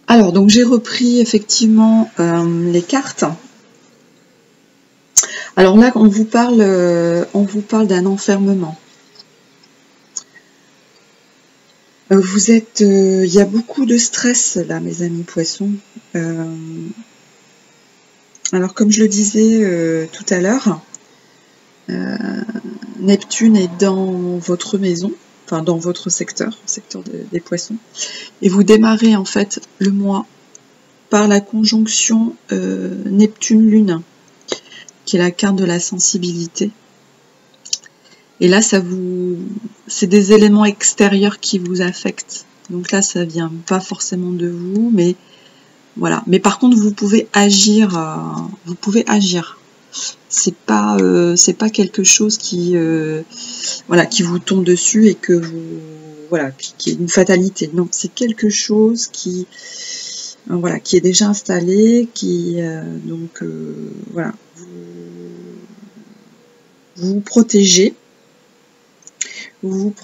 Alors, donc j'ai repris effectivement les cartes. Alors là, on vous parle d'un enfermement. Il y a beaucoup de stress là, mes amis poissons. Alors, comme je le disais tout à l'heure, Neptune est dans votre maison, enfin dans votre secteur des poissons, et vous démarrez en fait le mois par la conjonction Neptune-Lune, qui est la carte de la sensibilité. Et là, c'est des éléments extérieurs qui vous affectent. Donc là, ça vient pas forcément de vous, mais voilà. Mais par contre, vous pouvez agir. C'est pas quelque chose qui vous tombe dessus et que vous qui est une fatalité. Non, c'est quelque chose qui est déjà installé, vous vous protégez. Vous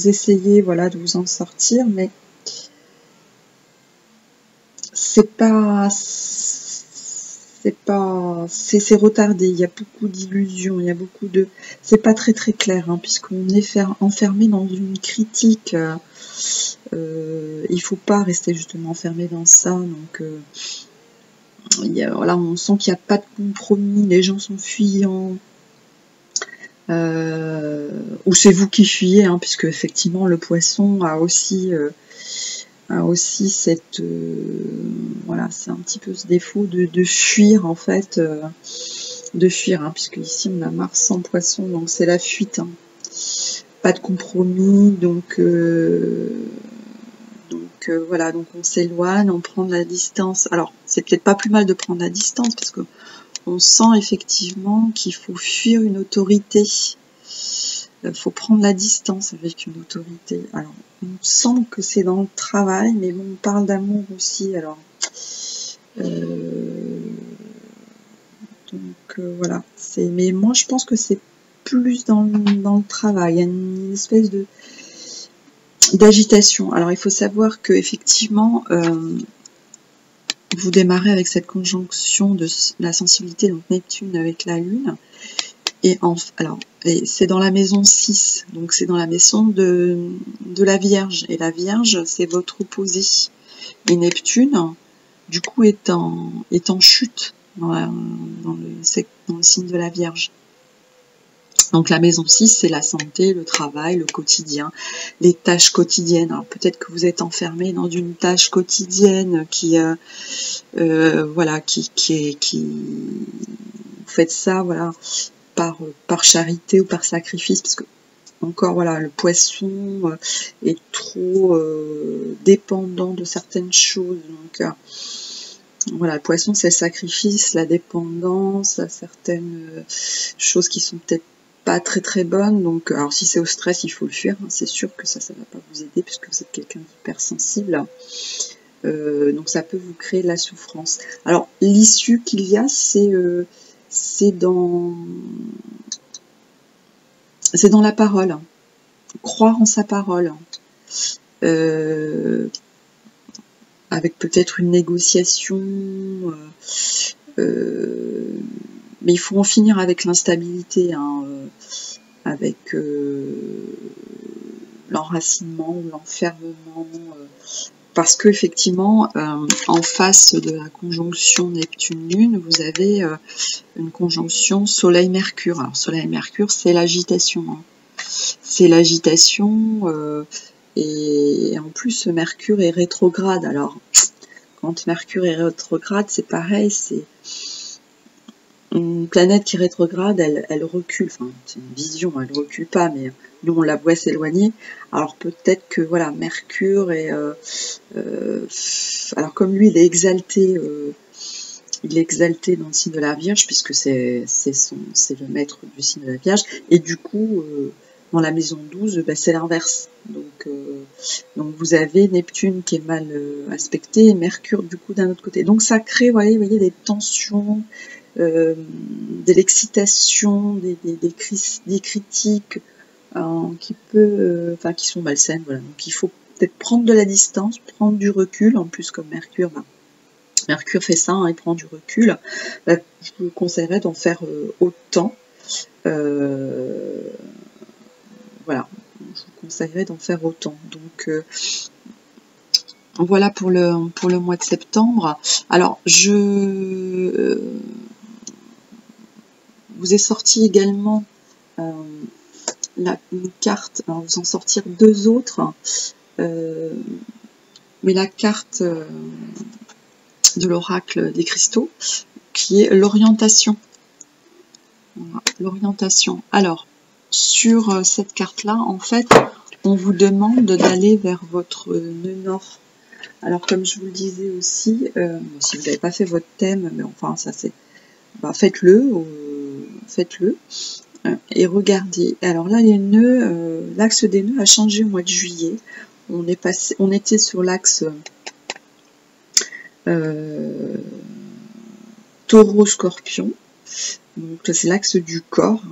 essayez de vous en sortir, mais c'est retardé, il y a beaucoup d'illusions, c'est pas très très clair, puisqu'on est enfermé dans une critique, il faut pas rester justement enfermé dans ça, donc on sent qu'il n'y a pas de compromis, les gens sont fuyants, ou c'est vous qui fuyez, puisque effectivement le poisson a aussi cette c'est un petit peu ce défaut de fuir en fait, puisque ici on a Mars en poisson, donc c'est la fuite, pas de compromis, donc on s'éloigne, on prend de la distance. Alors c'est peut-être pas plus mal de prendre la distance, parce que on sent effectivement qu'il faut fuir une autorité. Il faut prendre la distance avec une autorité. Alors, il me semble que c'est dans le travail, mais bon, on parle d'amour aussi. Alors, voilà. Mais moi, je pense que c'est plus dans le travail. Il y a une espèce d'agitation. Alors, il faut savoir que effectivement, vous démarrez avec cette conjonction de la sensibilité, donc Neptune avec la Lune. Et c'est dans la maison 6, donc c'est dans la maison de la Vierge. Et la Vierge, c'est votre opposé. Et Neptune, du coup, est en chute dans le signe de la Vierge. Donc la maison 6, c'est la santé, le travail, le quotidien, les tâches quotidiennes. Alors peut-être que vous êtes enfermé dans une tâche quotidienne qui vous faites ça, par charité ou par sacrifice, parce que encore le poisson est trop dépendant de certaines choses, donc le poisson c'est le sacrifice, la dépendance à certaines choses qui sont peut-être pas très très bonnes, donc alors si c'est au stress il faut le fuir, c'est sûr que ça va pas vous aider puisque vous êtes quelqu'un d'hypersensible, donc ça peut vous créer de la souffrance. Alors l'issue qu'il y a, c'est dans la parole, croire en sa parole, avec peut-être une négociation, mais il faut en finir avec l'instabilité, avec l'enracinement ou l'enfermement, parce que effectivement, en face de la conjonction Neptune-Lune, vous avez une conjonction Soleil-Mercure. Alors Soleil-Mercure, c'est l'agitation. C'est l'agitation, et en plus Mercure est rétrograde. Alors quand Mercure est rétrograde, c'est pareil, c'est une planète qui est rétrograde, elle recule, enfin c'est une vision, elle recule pas, mais nous on la voit s'éloigner. Alors peut-être que Mercure est alors comme lui il est exalté dans le signe de la Vierge, puisque c'est le maître du signe de la Vierge, et du coup dans la maison 12, c'est l'inverse. Donc vous avez Neptune qui est mal aspecté et Mercure du coup d'un autre côté. Donc ça crée, vous voyez, des tensions, de l'excitation, des critiques qui sont malsaines. Voilà. Donc il faut peut-être prendre de la distance, prendre du recul. En plus, comme Mercure, ben, Mercure fait ça, hein, il prend du recul. Ben, je vous conseillerais d'en faire autant. Voilà, je vous conseillerais d'en faire autant. Donc, voilà pour le mois de septembre. Alors, je vous ai sorti également une carte, alors vous en sortir deux autres, mais la carte de l'oracle des cristaux, qui est l'orientation. Voilà, l'orientation. Alors, sur cette carte-là, en fait, on vous demande d'aller vers votre nœud nord. Alors, comme je vous le disais aussi, si vous n'avez pas fait votre thème, mais enfin, ça c'est... Bah, faites-le, et regardez. Alors là, les nœuds, l'axe des nœuds a changé au mois de juillet. On était sur l'axe Taureau-Scorpion. Donc c'est l'axe du corps.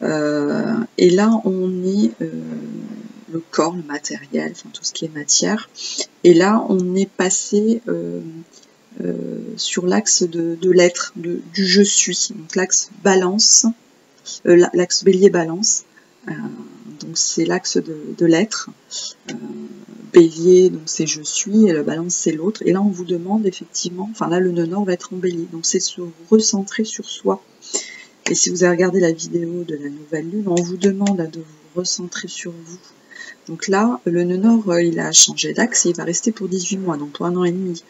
Hein. Et là, on est le corps, le matériel, enfin tout ce qui est matière. Et là, on est passé sur l'axe de l'être, du je suis. Donc l'axe balance, l'axe bélier-balance. Donc c'est l'axe de l'être. Bélier, donc c'est je suis, et le balance c'est l'autre. Et là, on vous demande effectivement, enfin là, le nœud nord va être en bélier. Donc c'est se recentrer sur soi. Et si vous avez regardé la vidéo de la nouvelle lune, on vous demande de vous recentrer sur vous. Donc là, le nœud nord, il a changé d'axe et il va rester pour 18 mois, donc pour 1 an et demi.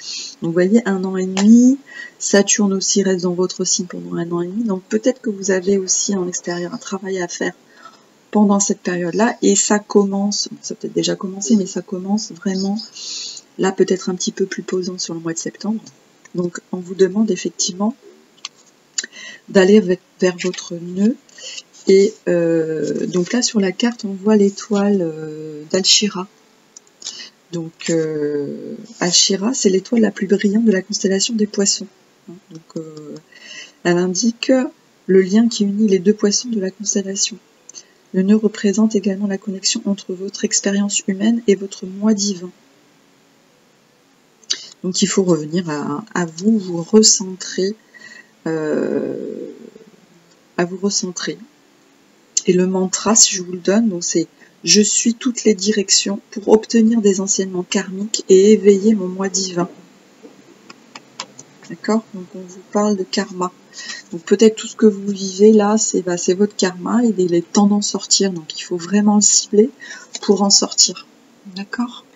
Donc vous voyez, 1 an et demi, Saturne aussi reste dans votre signe pendant 1 an et demi. Donc peut-être que vous avez aussi en extérieur un travail à faire pendant cette période-là. Et ça commence, ça a peut-être déjà commencé, mais ça commence vraiment, là peut-être un petit peu plus posant sur le mois de septembre. Donc on vous demande effectivement d'aller vers votre nœud. Et donc là sur la carte on voit l'étoile d'Alchira. Donc Alchira c'est l'étoile la plus brillante de la constellation des poissons. Donc elle indique le lien qui unit les deux poissons de la constellation. Le nœud représente également la connexion entre votre expérience humaine et votre moi divin. Donc il faut revenir à vous, vous recentrer. Et le mantra, si je vous le donne, donc c'est « Je suis toutes les directions pour obtenir des enseignements karmiques et éveiller mon moi divin ». D'accord? Donc on vous parle de karma. Donc peut-être tout ce que vous vivez là, c'est votre karma et il est temps d'en sortir. Donc il faut vraiment le cibler pour en sortir. D'accord?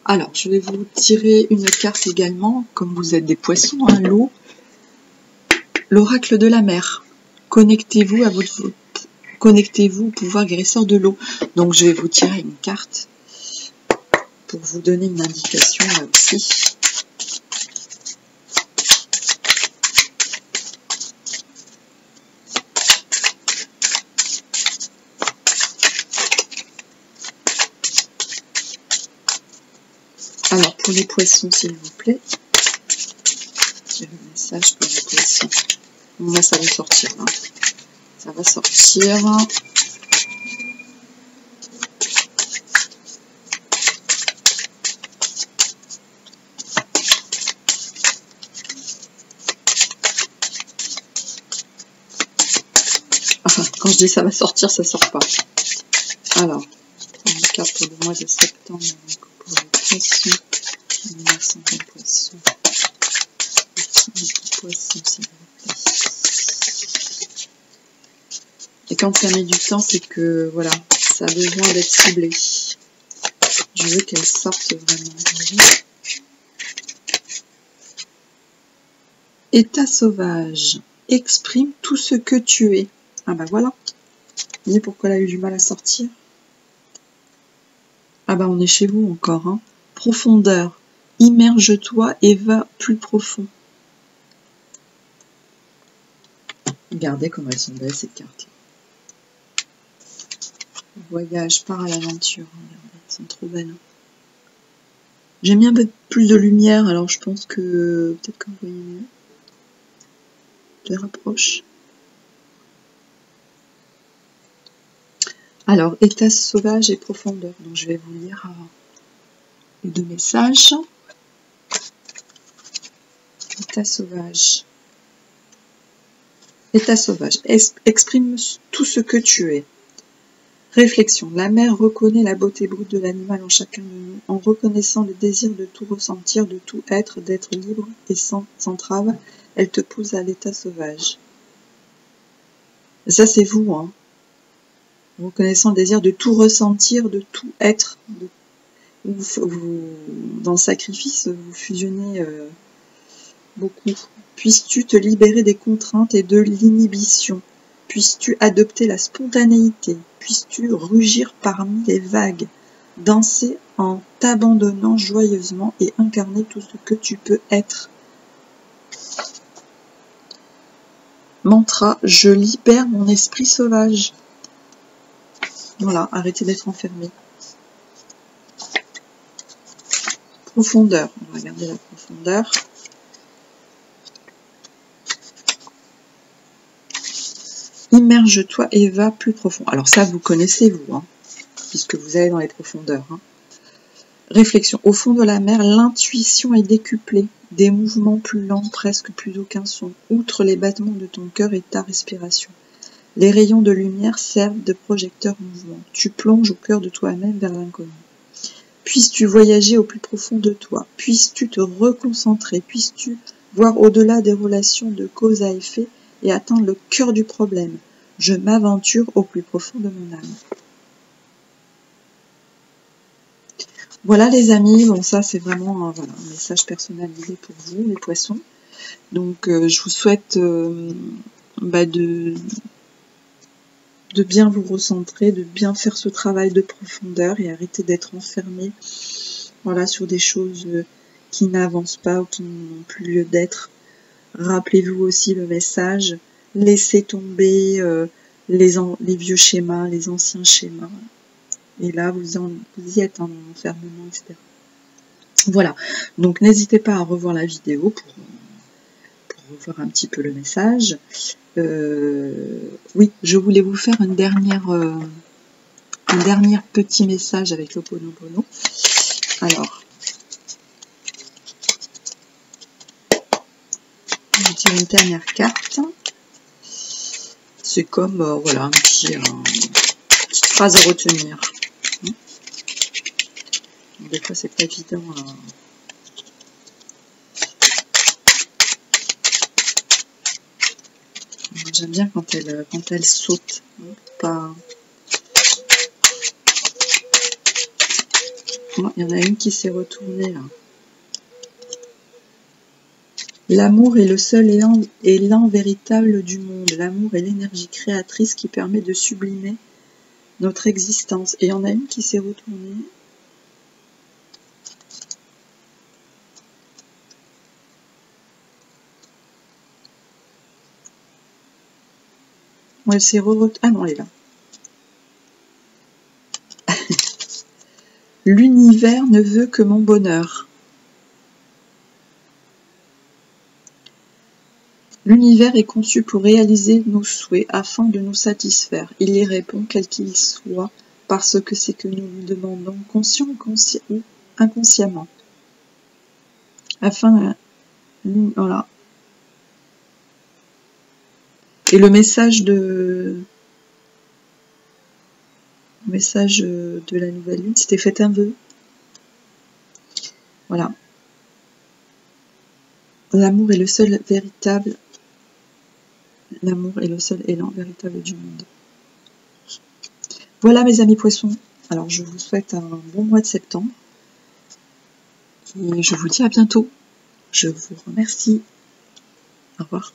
Alors, je vais vous tirer une carte également, comme vous êtes des poissons, hein, l'eau. L'oracle de la mer. Connectez-vous au pouvoir guérisseur de l'eau. Donc je vais vous tirer une carte pour vous donner une indication là aussi. Alors pour les poissons s'il vous plaît. J'ai le message pour les poissons. Bon, là ça va sortir. Hein. Ça va sortir. Enfin, quand je dis ça va sortir, ça sort pas. Alors, une carte pour le mois de septembre, donc pour les poissons, 1900 poissons. Poissons, s'il vous plaît. Et quand ça met du temps, c'est que voilà, ça a besoin d'être ciblé. Je veux qu'elle sorte vraiment. État sauvage. Exprime tout ce que tu es. Ah bah voilà. Vous voyez pourquoi elle a eu du mal à sortir? Ah bah on est chez vous encore. Hein. Profondeur. Immerge-toi et va plus profond. Regardez comme elles sont belles ces cartes-là. Voyage, part à l'aventure. Elles sont trop belles. J'aime bien mettre plus de lumière, alors je pense que peut-être que vous voyez mieux. Je les rapproche. Alors, état sauvage et profondeur. Donc, je vais vous lire les deux messages. État sauvage. État sauvage. Exprime tout ce que tu es. Réflexion. La mère reconnaît la beauté brute de l'animal en chacun de nous, en reconnaissant le désir de tout ressentir, de tout être, d'être libre et sans entrave. Elle te pousse à l'état sauvage. Ça, c'est vous, hein. Reconnaissant le désir de tout ressentir, de tout être. Dans le sacrifice, vous fusionnez beaucoup. Puisses-tu te libérer des contraintes et de l'inhibition? Puisses-tu adopter la spontanéité? Puisses-tu rugir parmi les vagues? Danser en t'abandonnant joyeusement et incarner tout ce que tu peux être. Mantra, je libère mon esprit sauvage. Voilà, arrêtez d'être enfermé. Profondeur, on va regarder la profondeur. Immerge-toi et va plus profond. Alors ça, vous connaissez, vous, hein, puisque vous allez dans les profondeurs. Hein. Réflexion. Au fond de la mer, l'intuition est décuplée. Des mouvements plus lents, presque plus aucun son, outre les battements de ton cœur et ta respiration. Les rayons de lumière servent de projecteurs mouvants. Tu plonges au cœur de toi-même vers l'inconnu. Puisses-tu voyager au plus profond de toi. Puisses-tu te reconcentrer. Puisses-tu voir au-delà des relations de cause à effet et atteindre le cœur du problème. Je m'aventure au plus profond de mon âme. Voilà les amis, bon ça c'est vraiment voilà, un message personnalisé pour vous les poissons. Donc je vous souhaite de bien vous recentrer, de bien faire ce travail de profondeur et arrêter d'être enfermé voilà, sur des choses qui n'avancent pas ou qui n'ont plus lieu d'être. Rappelez-vous aussi le message, laissez tomber les vieux schémas, les anciens schémas. Et là, vous y êtes en enfermement, etc. Voilà, donc n'hésitez pas à revoir la vidéo pour revoir un petit peu le message. Oui, je voulais vous faire un dernier petit message avec l'Ho'oponopono. Alors, je vais tirer une dernière carte. C'est comme, voilà, une petite phrase à retenir. Des fois, c'est pas évident. J'aime bien quand elle saute. Pas... Oh, il y en a une qui s'est retournée là. L'amour est le seul élan véritable du monde. L'amour est l'énergie créatrice qui permet de sublimer notre existence. Et il y en a une qui s'est retournée. Elle s'est ah non, elle est là. L'univers ne veut que mon bonheur. L'univers est conçu pour réaliser nos souhaits afin de nous satisfaire. Il y répond quel qu'il soit parce que c'est que nous lui demandons conscient ou inconsciemment. Afin voilà. Et le message de la nouvelle lune, c'était faites un vœu. Voilà. L'amour est le seul véritable. L'amour est le seul élan véritable du monde. Voilà mes amis poissons. Alors je vous souhaite un bon mois de septembre. Et je vous dis à bientôt. Je vous remercie. Au revoir.